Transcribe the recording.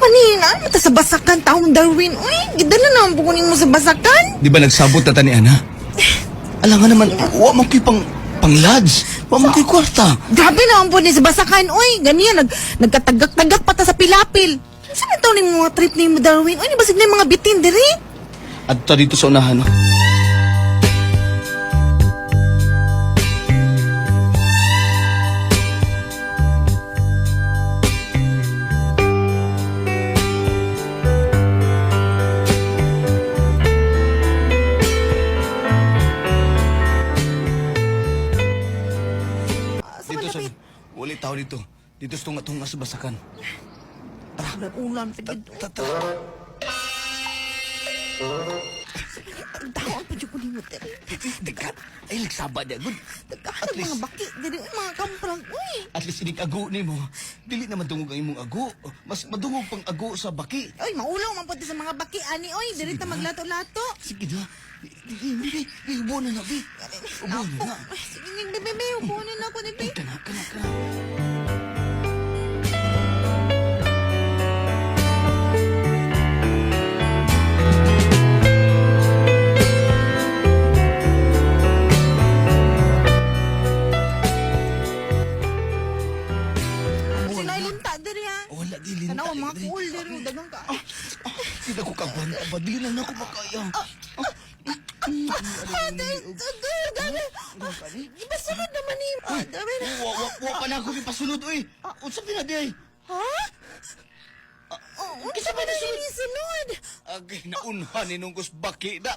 pa ni? Ano ta sa basakan taong Darwin? Uy, gidala naman po kunin mo sa basakan. Di ba nagsabot na tani, Ana? Alam nga naman, wa mo kay pang-lodge. Wa mo kay kwarta. Grabe naman po ni sa basakan. Uy, ganyan, nagkatagak-tagak pa ta sa pilapil. Saan ito ni mga trip ni mo, Darwin? Uy, basig na yung mga bitin, diri? At dito sa unahan, no? Dito sa... Wali tao dito. Dito sa tunga-tunga sa basakan. Ulan, tigid. Tawang pa dyan ko ni mo, diri. Dekat. Ay, nagsaba niya. Good. Nagkahanap mga baki, diri, mga kamprang. Uy, At least inig ago ni mo. Dili na madungog ang imong ago. Mas madungog pang ago sa baki. uy, maulaw man po sa mga baki, ani. Uy, diri ta maglato-lato. Sige na. Hindi. Ubo na na, Bi. Ubo na na. Ay, sige, bebe, upunin ako ni Be. Kana. Sinailinta, diri ha. Wala, dili na. Tanaw, mga cool, diri. Dagang ka. Hindi ko kagwanta ba? Dili na ako makaya. Dami. Iba sunod naman ni. Dami na. Wa pa na ako ipasunod, uy. Unsap din na, di. Ha? Kisa ba na sinisunod? Agay, naunhan ni nung baki na.